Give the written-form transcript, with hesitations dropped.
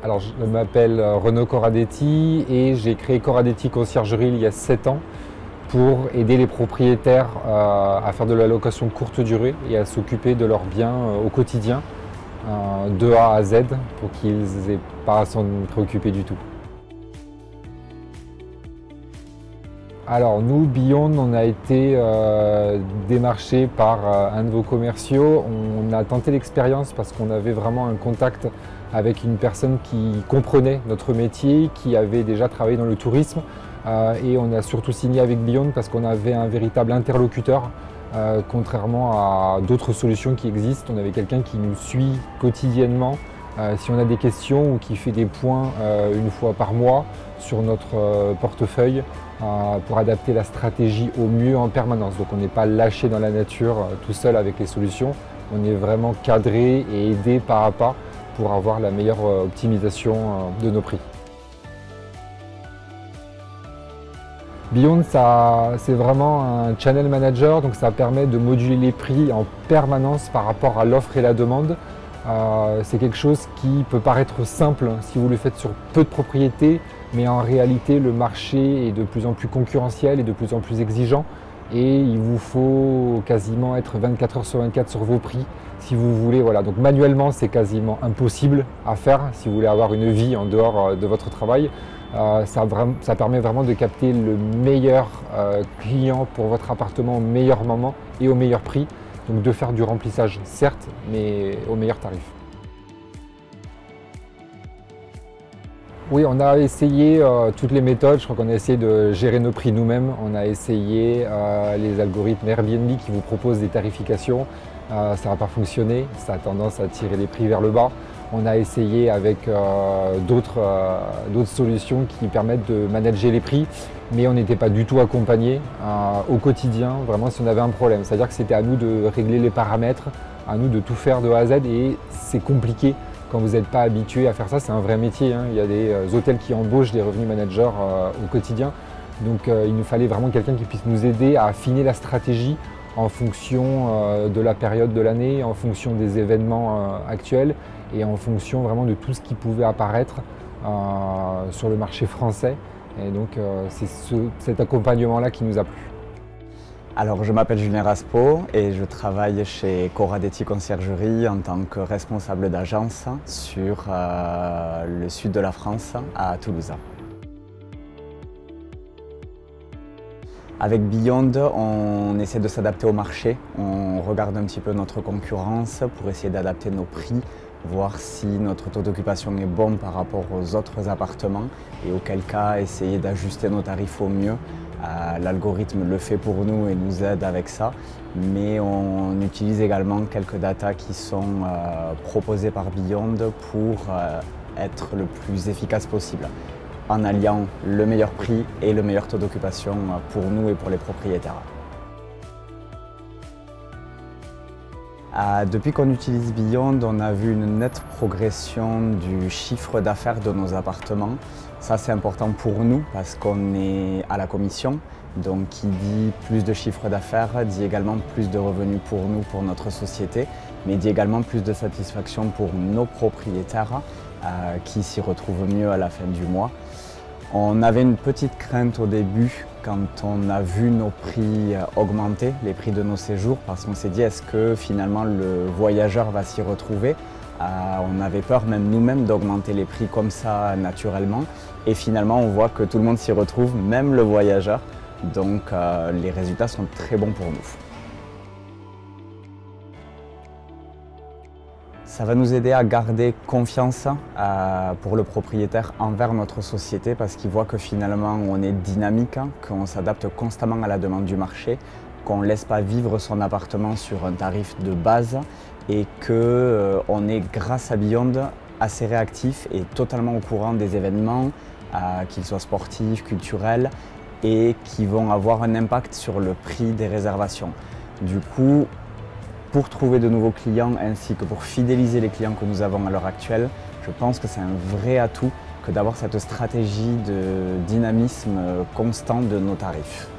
Alors, je m'appelle Renaud Corradetti et j'ai créé Corradetti Conciergerie il y a 7 ans pour aider les propriétaires à faire de la location courte durée et à s'occuper de leurs biens au quotidien, de A à Z, pour qu'ils n'aient pas à s'en préoccuper du tout. Alors nous, Beyond, on a été démarché par un de vos commerciaux. On a tenté l'expérience parce qu'on avait vraiment un contact avec une personne qui comprenait notre métier, qui avait déjà travaillé dans le tourisme. Et on a surtout signé avec Beyond parce qu'on avait un véritable interlocuteur. Contrairement à d'autres solutions qui existent, on avait quelqu'un qui nous suit quotidiennement. Si on a des questions ou qui fait des points une fois par mois sur notre portefeuille pour adapter la stratégie au mieux en permanence. Donc on n'est pas lâché dans la nature tout seul avec les solutions, on est vraiment cadré et aidé pas à pas pour avoir la meilleure optimisation de nos prix. Beyond, c'est vraiment un channel manager, donc ça permet de moduler les prix en permanence par rapport à l'offre et la demande. C'est quelque chose qui peut paraître simple si vous le faites sur peu de propriétés, mais en réalité le marché est de plus en plus concurrentiel et de plus en plus exigeant et il vous faut quasiment être 24 heures sur 24 sur vos prix si vous voulez. Voilà. Donc manuellement c'est quasiment impossible à faire si vous voulez avoir une vie en dehors de votre travail. Ça permet vraiment de capter le meilleur client pour votre appartement au meilleur moment et au meilleur prix. Donc de faire du remplissage certes, mais au meilleur tarif. Oui, on a essayé toutes les méthodes. Je crois qu'on a essayé de gérer nos prix nous-mêmes. On a essayé les algorithmes Airbnb qui vous proposent des tarifications. Ça n'a pas fonctionné. Ça a tendance à tirer les prix vers le bas. On a essayé avec d'autres solutions qui permettent de manager les prix, mais on n'était pas du tout accompagné au quotidien, vraiment si on avait un problème. C'est-à-dire que c'était à nous de régler les paramètres, à nous de tout faire de A à Z et c'est compliqué quand vous n'êtes pas habitué à faire ça. C'est un vrai métier, hein. Il y a des hôtels qui embauchent des revenus managers au quotidien. Donc il nous fallait vraiment quelqu'un qui puisse nous aider à affiner la stratégie en fonction de la période de l'année, en fonction des événements actuels et en fonction vraiment de tout ce qui pouvait apparaître sur le marché français. Et donc c'est cet accompagnement-là qui nous a plu. Alors je m'appelle Julien Raspo et je travaille chez Corradetti Conciergerie en tant que responsable d'agence sur le sud de la France, à Toulouse. Avec Beyond, on essaie de s'adapter au marché, on regarde un petit peu notre concurrence pour essayer d'adapter nos prix, voir si notre taux d'occupation est bon par rapport aux autres appartements et auquel cas essayer d'ajuster nos tarifs au mieux. L'algorithme le fait pour nous et nous aide avec ça, mais on utilise également quelques datas qui sont proposées par Beyond pour être le plus efficace possible, en alliant le meilleur prix et le meilleur taux d'occupation pour nous et pour les propriétaires. Depuis qu'on utilise Beyond, on a vu une nette progression du chiffre d'affaires de nos appartements. Ça, c'est important pour nous parce qu'on est à la commission. Donc, qui dit plus de chiffre d'affaires dit également plus de revenus pour nous, pour notre société, mais dit également plus de satisfaction pour nos propriétaires qui s'y retrouvent mieux à la fin du mois. On avait une petite crainte au début quand on a vu nos prix augmenter, les prix de nos séjours, parce qu'on s'est dit est-ce que finalement le voyageur va s'y retrouver. On avait peur même nous-mêmes d'augmenter les prix comme ça naturellement et finalement on voit que tout le monde s'y retrouve, même le voyageur, donc les résultats sont très bons pour nous. Ça va nous aider à garder confiance pour le propriétaire envers notre société parce qu'il voit que finalement on est dynamique, qu'on s'adapte constamment à la demande du marché, qu'on ne laisse pas vivre son appartement sur un tarif de base et qu'on est grâce à Beyond assez réactif et totalement au courant des événements, qu'ils soient sportifs, culturels et qui vont avoir un impact sur le prix des réservations. Du coup, pour trouver de nouveaux clients ainsi que pour fidéliser les clients que nous avons à l'heure actuelle, je pense que c'est un vrai atout que d'avoir cette stratégie de dynamisme constant de nos tarifs.